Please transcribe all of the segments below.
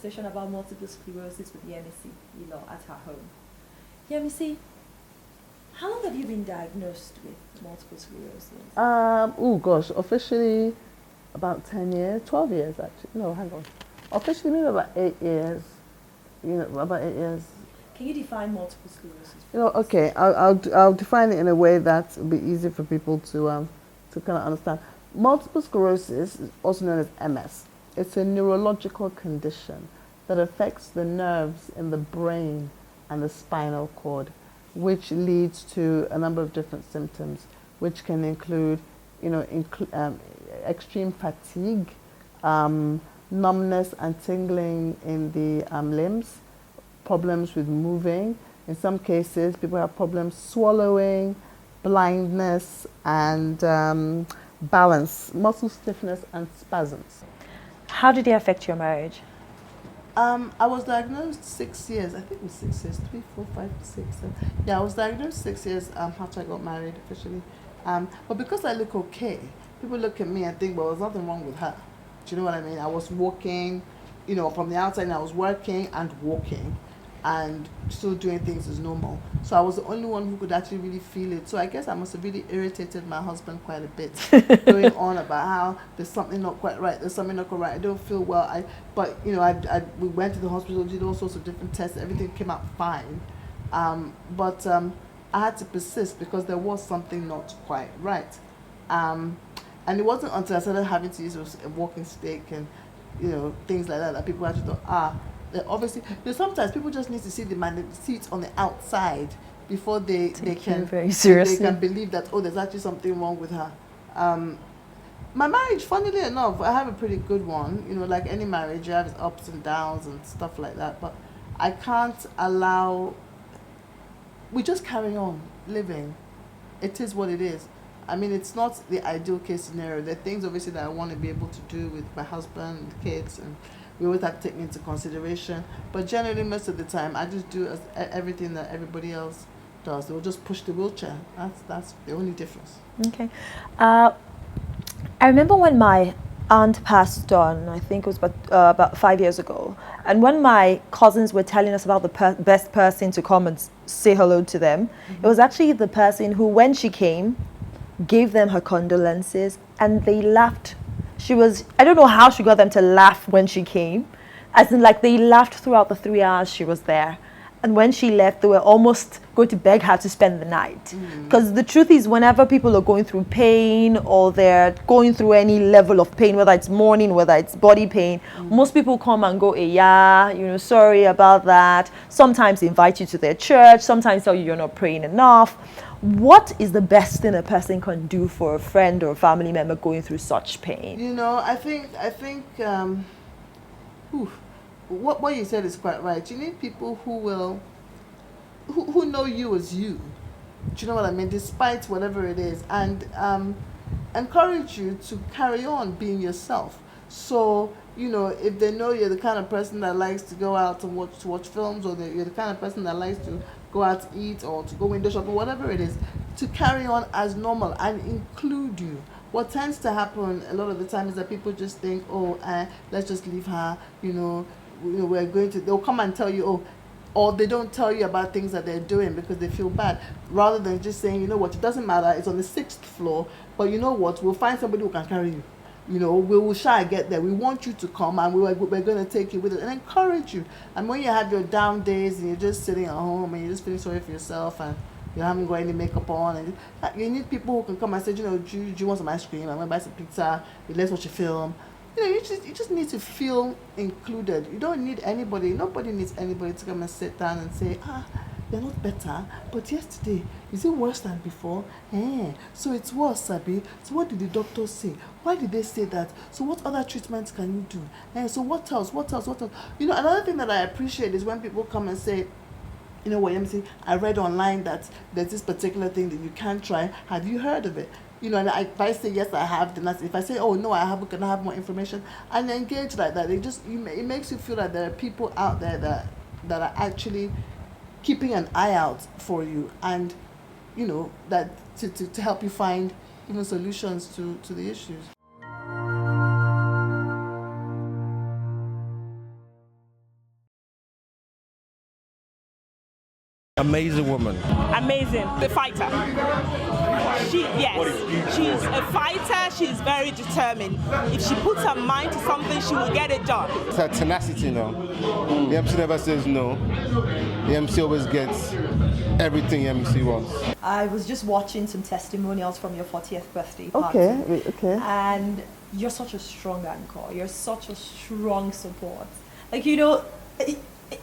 conversation about multiple sclerosis with Yemisi Ilo at her home. Yemisi, how long have you been diagnosed with multiple sclerosis? Oh gosh, officially about 10 years, 12 years actually. No, hang on. Officially maybe about 8 years. About 8 years. Can you define multiple sclerosis? Okay, I'll define it in a way that will be easy for people to kind of understand. Multiple sclerosis is also known as MS. It's a neurological condition that affects the nerves in the brain and the spinal cord, which leads to a number of different symptoms, which can include, extreme fatigue, numbness and tingling in the limbs, problems with moving. In some cases, people have problems swallowing, blindness, and balance, muscle stiffness, and spasms. How did it affect your marriage? I was diagnosed 6 years, I think it was 6 years, 3, 4, 5, 6. Yeah, I was diagnosed 6 years after I got married officially. But because I look okay, people look at me and think, well, there's nothing wrong with her. Do you know what I mean? I was walking, from the outside, and I was working and walking and still doing things as normal. So I was the only one who could actually really feel it. So I guess I must have really irritated my husband quite a bit, going on about how there's something not quite right, there's something not quite right, I don't feel well. We went to the hospital, did all sorts of different tests, everything came out fine. But I had to persist because there was something not quite right. And it wasn't until I started having to use a walking stick and things like that people actually thought, obviously, sometimes people just need to see see it on the outside before they can very seriously. They can believe that there's actually something wrong with her. My marriage, funnily enough, I have a pretty good one. Like any marriage, you have its ups and downs and stuff like that. But I can't allow. We just carry on living. It is what it is. I mean, it's not the ideal case scenario. There are things, obviously, that I want to be able to do with my husband, kids, and we always have to take into consideration. But generally, most of the time, I just do everything that everybody else does. They will just push the wheelchair. That's the only difference. Okay. I remember when my aunt passed on, I think it was about 5 years ago. And when my cousins were telling us about the best person to come and say hello to them, it was actually the person who, when she came, gave them her condolences, and they laughed. I don't know how she got them to laugh when she came, as in like they laughed throughout the 3 hours she was there. And when she left, they were almost going to beg her to spend the night. Because the truth is, whenever people are going through pain or they're going through any level of pain, whether it's mourning, whether it's body pain, most people come and go, sorry about that. Sometimes invite you to their church, sometimes tell you you're not praying enough. What is the best thing a person can do for a friend or a family member going through such pain? I think what you said is quite right. You need people who know you as you. Do you know what I mean? Despite whatever it is, and encourage you to carry on being yourself. So if they know you're the kind of person that likes to go out and watch films, or you're the kind of person that likes to go out to eat or to go window shopping, whatever it is, to carry on as normal and include you. What tends to happen a lot of the time is that people just think, let's just leave her, we're going to, they'll come and tell you, or they don't tell you about things that they're doing because they feel bad, rather than just saying, it doesn't matter, it's on the 6th floor, but we'll find somebody who can carry you. We will try to get there. We want you to come, and we're going to take you with us and encourage you. And when you have your down days and you're just sitting at home and you're just feeling sorry for yourself and you haven't got any makeup on, and you need people who can come and say, do you want some ice cream? I'm going to buy some pizza. Let's watch a film. You just need to feel included. You don't need anybody. Nobody needs anybody to come and sit down and say, you're not better, but yesterday, is it worse than before? So it's worse, Sabi. So what did the doctor say? Why did they say that? So what other treatments can you do? So what else? Another thing that I appreciate is when people come and say, Yemisi, I read online that there's this particular thing that you can try. Have you heard of it? And if I say yes, I have, then if I say, oh no, I haven't, can I have more information? And engage like that. It makes you feel like there are people out there that are actually keeping an eye out for you, and that to help you find solutions to the issues. Amazing woman. Amazing. The fighter. She's a fighter. She's very determined. If she puts her mind to something, she will get it done. It's her tenacity, you know. The MC never says no. The MC always gets everything the MC wants. I was just watching some testimonials from your 40th birthday party. Okay. And you're such a strong anchor. You're such a strong support. Like, you know,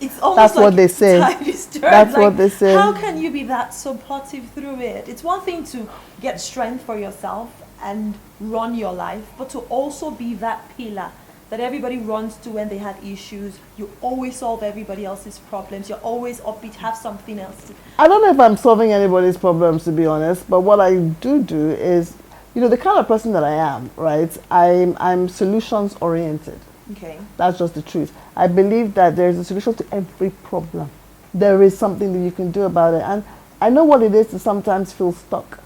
it's almost That's like what they say. tide is turned. That's like, what they say. How can you be that supportive through it? It's one thing to get strength for yourself and run your life, but to also be that pillar that everybody runs to when they had issues. You always solve everybody else's problems. You're always upbeat, have something else. I don't know if I'm solving anybody's problems, to be honest, but what I do is, you know, the kind of person that I am, right? I'm solutions oriented. Okay. That's just the truth. I believe that there's a solution to every problem. There is something that you can do about it. And I know what it is to sometimes feel stuck.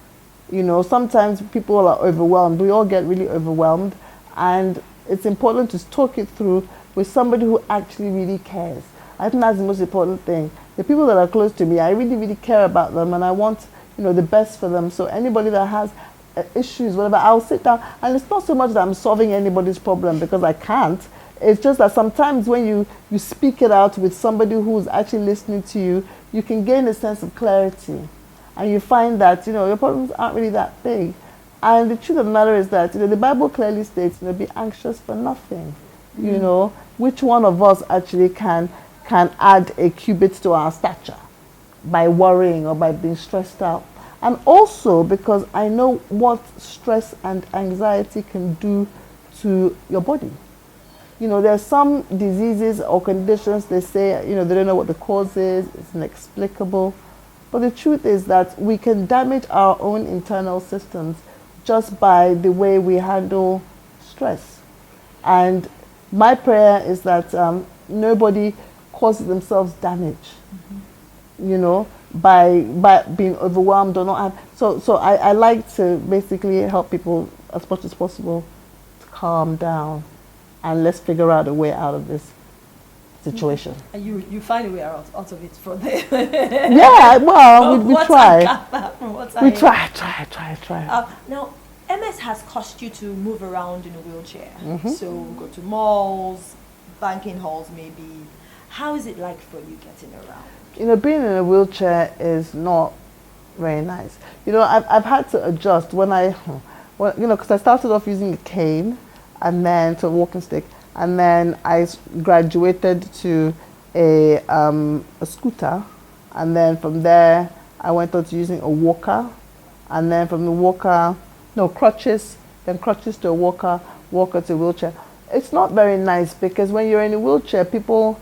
You know, sometimes people are overwhelmed. We all get really overwhelmed. And it's important to talk it through with somebody who actually really cares. I think that's the most important thing. The people that are close to me, I really, really care about them, and I want, you know, the best for them. So anybody that has issues, whatever, I'll sit down. And it's not so much that I'm solving anybody's problem, because I can't. It's just that sometimes when you speak it out with somebody who's actually listening to you, you can gain a sense of clarity. And you find that, you know, your problems aren't really that big. And the truth of the matter is that, you know, the Bible clearly states, you know, be anxious for nothing. You know, which one of us actually can add a cubit to our stature by worrying or by being stressed out? And also because I know what stress and anxiety can do to your body. You know, there are some diseases or conditions, they say, you know, they don't know what the cause is, it's inexplicable. But the truth is that we can damage our own internal systems just by the way we handle stress. And my prayer is that nobody causes themselves damage, you know, by being overwhelmed or not. So I like to basically help people as much as possible to calm down, and let's figure out a way out of this situation. And you find a way out of it from there. Yeah, well, we try. We try. Now, MS has caused you to move around in a wheelchair. So go to malls, banking halls maybe. How is it like for you getting around? You know, being in a wheelchair is not very nice. You know, I've had to adjust when you know, because I started off using a cane and then to a walking stick, and then I graduated to a scooter, and then from there I went on to using a walker, and then from the walker, no, crutches, then crutches to a walker, walker to a wheelchair. It's not very nice because when you're in a wheelchair, people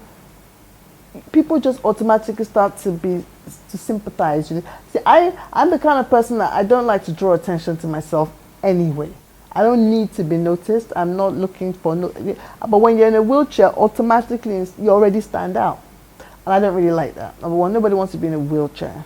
just automatically start to sympathize. You know? See, I'm the kind of person that I don't like to draw attention to myself anyway. I don't need to be noticed. I'm not looking for but when you're in a wheelchair, automatically you already stand out. And I don't really like that. Number one, nobody wants to be in a wheelchair.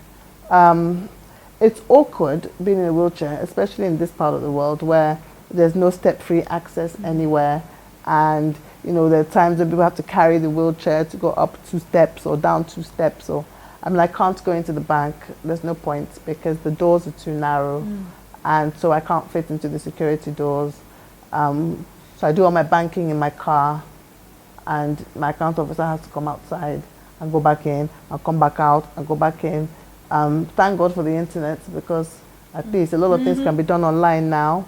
It's awkward being in a wheelchair, especially in this part of the world where there's no step-free access anywhere. And, you know, there are times when people have to carry the wheelchair to go up 2 steps or down 2 steps. Or, I mean, I can't go into the bank. There's no point because the doors are too narrow. And so I can't fit into the security doors. So I do all my banking in my car, and my account officer has to come outside and go back in and come back out and go back in. Thank God for the internet, because at least a lot of things can be done online now.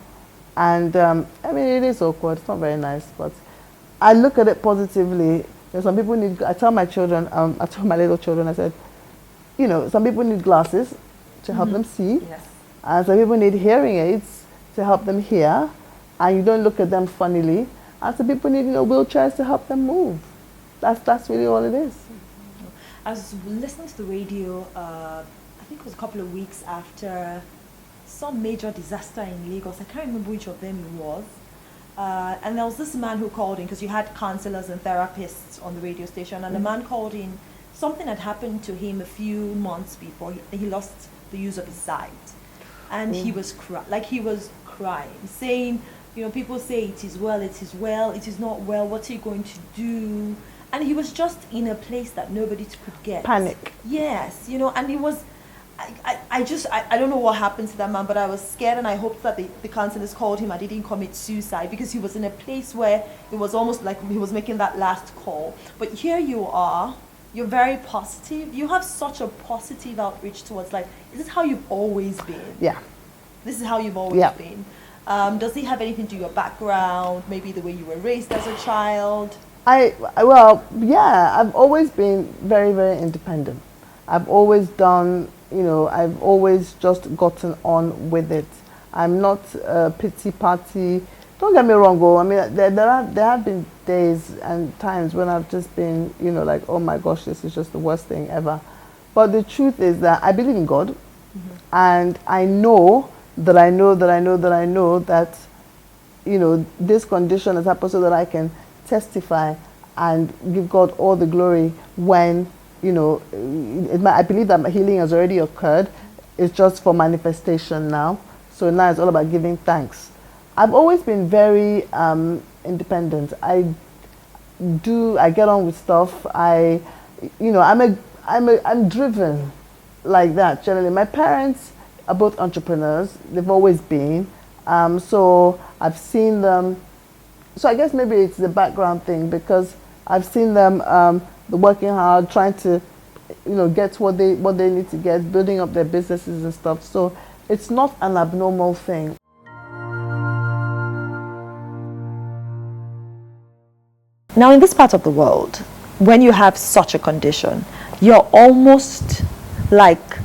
And I mean, it is awkward. It's not very nice, but I look at it positively. There's some people need. I tell my children, I tell my little children, I said, you know, some people need glasses to help them see. Yes. And some people need hearing aids to help them hear, and you don't look at them funnily. And some people need, you know, wheelchairs to help them move. That's really all it is. I was listening to the radio, I think it was a couple of weeks after some major disaster in Lagos. I can't remember which of them it was. And there was this man who called in, because you had counselors and therapists on the radio station, and the man called in. Something had happened to him a few months before. He lost the use of his sight. And he was crying, saying, you know, people say it is well, it is well, it is not well, what are you going to do? And he was just in a place that nobody could get. Panic. Yes, and he was, I don't know what happened to that man, but I was scared, and I hoped that the counselors called him and he didn't commit suicide, because he was in a place where it was almost like he was making that last call. But here you are, you're very positive. You have such a positive outreach towards life. Is this how you've always been? Yeah. This is how you've always Yeah. been. Does it have anything to do with your background, maybe the way you were raised as a child? Well, yeah, I've always been very, very independent. I've always done, I've always just gotten on with it. I'm not a pity party. Don't get me wrong, I mean, there have been days and times when I've just been, like, oh my gosh, this is just the worst thing ever. But the truth is that I believe in God, and I know that this condition has happened so that I can testify and give God all the glory when, I believe that my healing has already occurred. It's just for manifestation now. So now it's all about giving thanks. I've always been very independent. I get on with stuff. I'm driven like that generally. My parents are both entrepreneurs. They've always been. So I've seen them. So I guess maybe it's the background thing, because I've seen them working hard, trying to, get what they need to get, building up their businesses and stuff. So it's not an abnormal thing. Now, in this part of the world, when you have such a condition, you're almost like,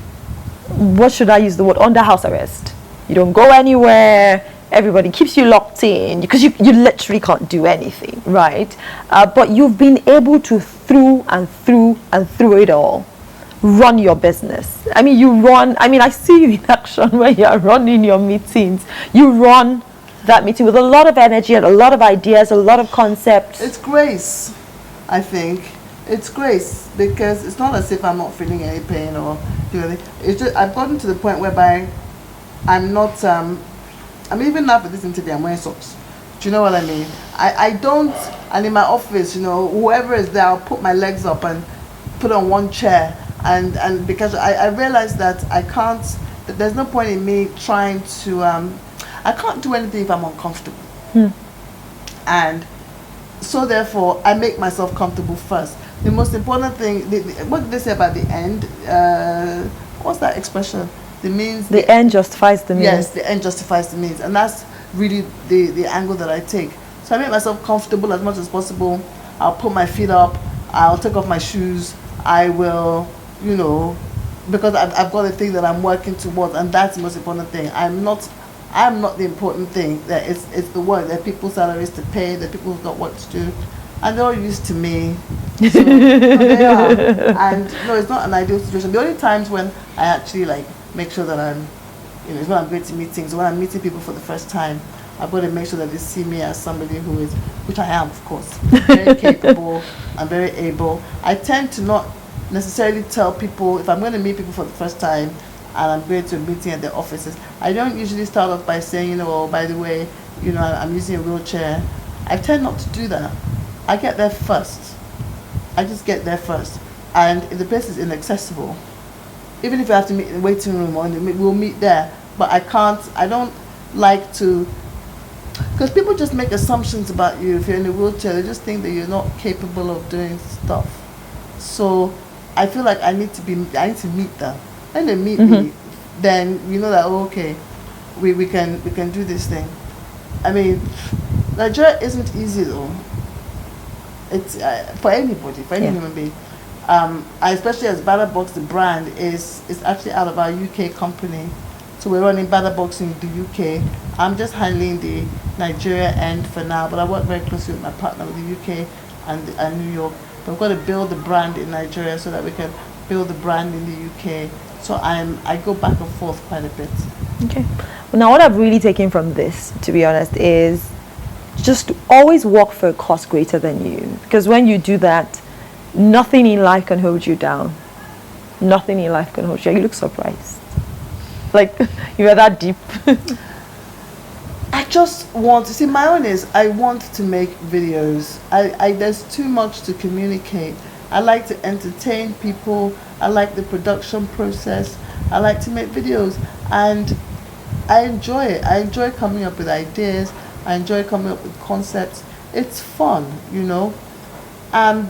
what should I use the word, under house arrest. You don't go anywhere. Everybody keeps you locked in because you literally can't do anything, right? But you've been able to, through it all, run your business. I mean, I see you in action when you're running your meetings. You run that meeting with a lot of energy and a lot of ideas, a lot of concepts. It's grace, I think. It's grace, because it's not as if I'm not feeling any pain or doing anything. It's just I've gotten to the point whereby I'm not. Even now for this interview, I'm wearing socks. Do you know what I mean? I don't. And in my office, whoever is there, I'll put my legs up and put on one chair, and because I realize that I can't. That there's no point in me trying to. I can't do anything if I'm uncomfortable. And so therefore, I make myself comfortable first. The most important thing, what did they say about the end? What's that expression? The means. The end justifies the means. Yes, the end justifies the means. And that's really the angle that I take. So I make myself comfortable as much as possible. I'll put my feet up. I'll take off my shoes. I will, because I've got a thing that I'm working towards, and that's the most important thing. I'm not the important thing. That it's the work. There are people's salaries to pay. There are people who've got work to do, and they're all used to me. So they are. And no, it's not an ideal situation. The only times when I actually make sure that I'm, it's when I'm going to meetings, when I'm meeting people for the first time. I've got to make sure that they see me as somebody who is, which I am, of course, very capable and very able. I tend to not necessarily tell people, if I'm going to meet people for the first time and I'm going to a meeting at their offices, I don't usually start off by saying, oh, by the way, I'm using a wheelchair. I tend not to do that. I get there first. I just get there first. And if the place is inaccessible, even if I have to meet in the waiting room or we'll meet there, but I don't like to, because people just make assumptions about you. If you're in a wheelchair, they just think that you're not capable of doing stuff. So I feel like I need to meet them. When they meet me, then that, oh, okay, we can do this thing. I mean, Nigeria isn't easy though. It's for anybody, for any human being. Especially as BattaBox, the brand is actually out of our UK company. So we're running BattaBox in the UK. I'm just handling the Nigeria end for now, but I work very closely with my partner with the UK and New York. But we've got to build the brand in Nigeria so that we can build the brand in the UK. So I go back and forth quite a bit. Okay. Well, now what I've really taken from this, to be honest, is just always work for a cause greater than you. Because when you do that, nothing in life can hold you down. Nothing in life can hold you down. You look surprised. Like, you are that deep. I just want to see, my own is I want to make videos. I there's too much to communicate. I like to entertain people. I like the production process. I like to make videos, and I enjoy it. I enjoy coming up with ideas. I enjoy coming up with concepts. It's fun, you know. I'm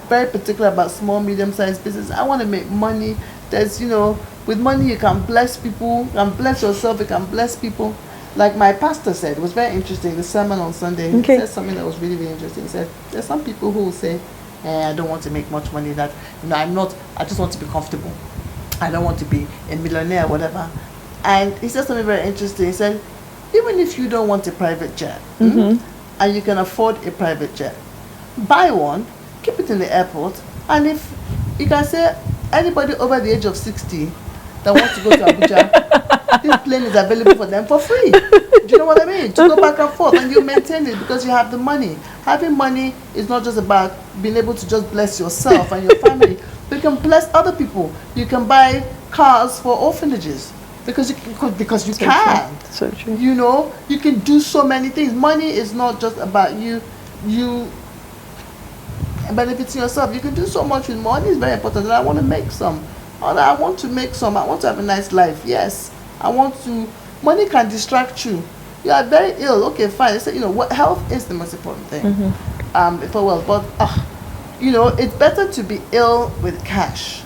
very particular about small, medium-sized business. I want to make money. There's, you know, with money you can bless people, you can bless yourself, you can bless people. Like my pastor said, it was very interesting, the sermon on Sunday. He said something that was really, really interesting. He said, there's some people who will say, I don't want to make much money, that, you know, I just want to be comfortable. I don't want to be a millionaire, whatever. And he said something very interesting. He said, even if you don't want a private jet, and you can afford a private jet, buy one, keep it in the airport, and if you can say anybody over the age of 60 that wants to go to Abuja, this plane is available for them for free. Do you know what I mean? To go back and forth, and you maintain it because you have the money. Having money is not just about being able to just bless yourself and your family, but you can bless other people. You can buy cars for orphanages because you can. So true. You know, you can do so many things. Money is not just about you benefiting yourself. You can do so much with money. It's very important. And I want to make some. I want to have a nice life. Yes, money can distract you. You are very ill. Okay, fine. They say, you know, what health is the most important thing. For wealth, but you know, it's better to be ill with cash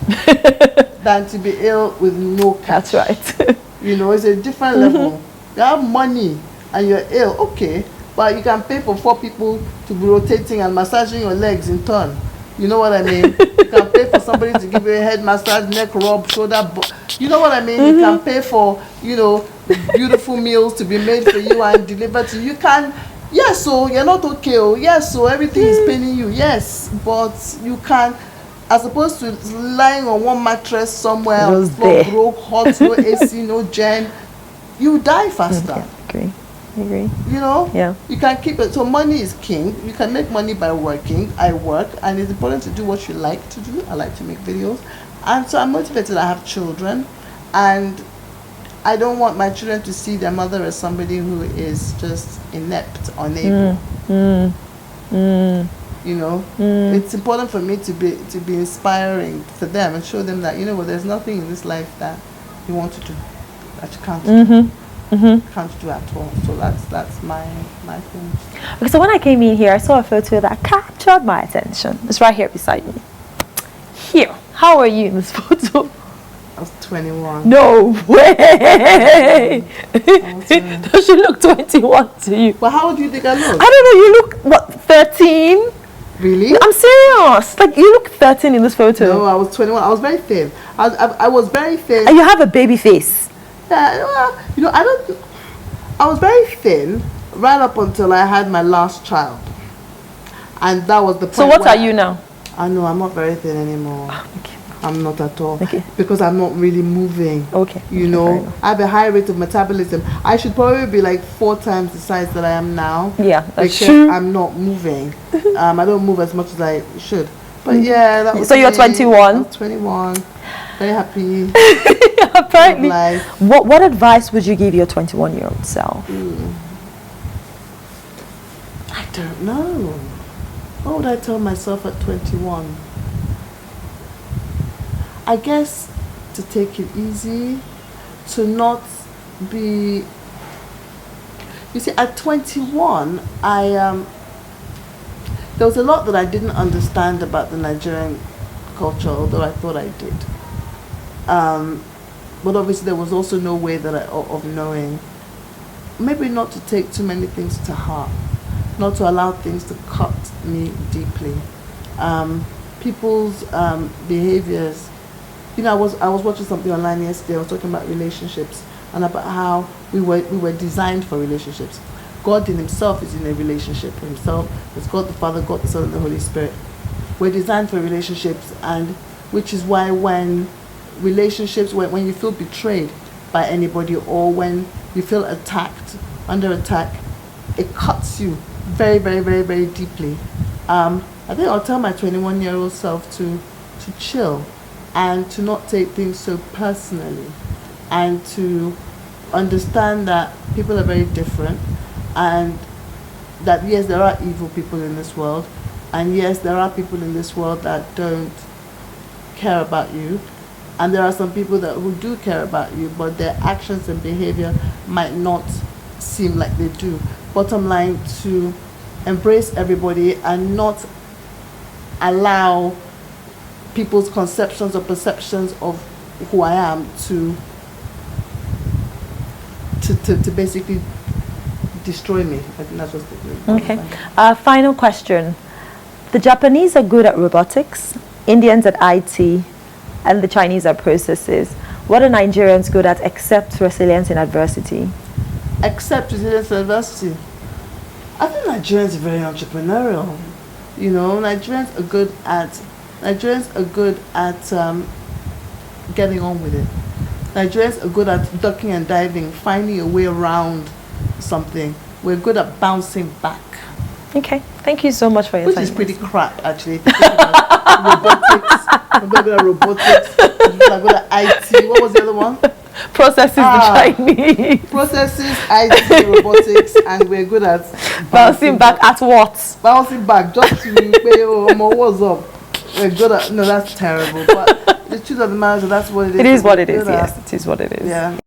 than to be ill with no cash. That's right. You know, it's a different level. You have money and you're ill, okay, but you can pay for 4 people to be rotating and massaging your legs in turn. You know what I mean? You can pay for somebody to give you a head massage, neck rub, shoulder. You know what I mean? You can pay for, you know, beautiful meals to be made for you and delivered to you. You can, yes, so you're not okay. Oh, yes, so everything is paining you. Yes, but you can, as opposed to lying on one mattress somewhere, on the floor, broke, hot, no AC, no gen, you die faster. I agree. You know? Yeah. You can keep it. So money is king. You can make money by working. I work, and it's important to do what you like to do. I like to make videos. And so I'm motivated. I have children, and I don't want my children to see their mother as somebody who is just inept, unable. You know? It's important for me to be inspiring for them and show them that, you know what, there's nothing in this life that you want to do that you can't do. Can't do at all. So that's my thing. Okay, so when I came in here, I saw a photo that captured my attention. It's right here beside me. Here. How are you in this photo? I was 21. No way! Does she look 21 to you? Well, how old do you think I look? I don't know. You look, what, 13? Really? I'm serious. Like, you look 13 in this photo. No, I was 21. I was very thin. I was very thin. And you have a baby face. Yeah, you know, I was very thin right up until I had my last child. And that was the point. So what are you now? I know, I'm not very thin anymore. Okay. I'm not at all. Okay. Because I'm not really moving. Okay. You know, I have a high rate of metabolism. I should probably be like 4 times the size that I am now. Yeah, that's because true. I'm not moving. I don't move as much as I should. But yeah, that was So you're 21? I was 21. Very happy. Apparently. Life. What advice would you give your 21-year-old self? I don't know. What would I tell myself at 21? I guess to take it easy, to not be... You see, at 21, there was a lot that I didn't understand about the Nigerian culture, although I thought I did. But obviously there was also no way that of knowing. Maybe not to take too many things to heart, not to allow things to cut me deeply. People's behaviors. You know, I was watching something online yesterday. I was talking about relationships and about how we were designed for relationships. God in Himself is in a relationship. Himself is God the Father, God the Son, and the Holy Spirit. We're designed for relationships, and which is why when you feel betrayed by anybody, or when you feel under attack, it cuts you very, very, very, very deeply. I think I'll tell my 21-year-old self to chill and to not take things so personally, and to understand that people are very different, and that yes, there are evil people in this world, and yes, there are people in this world that don't care about you, and there are some people who do care about you, but their actions and behavior might not seem like they do. Bottom line, to embrace everybody and not allow people's conceptions or perceptions of who I am to basically destroy me. I think that's what's the Okay. Final question. The Japanese are good at robotics, Indians at IT, and the Chinese at processes. What are Nigerians good at except resilience in adversity? Except resilience in adversity. I think Nigerians are very entrepreneurial. You know, Nigerians are good at getting on with it. Nigerians are good at ducking and diving, finding a way around something. We're good at bouncing back. Okay, thank you so much for your Which time. is pretty crap, actually. If you think about robotics, I'm good at robotics, I'm good at IT. What was the other one? Processes the Chinese. Processes, IT, robotics, and we're good at Bouncing back at what? Bouncing back, just to pay, what's up? We're good at, no, that's terrible. But the truth of the matter, that's what it is. It is what it is, yes. It is what it is. Yeah.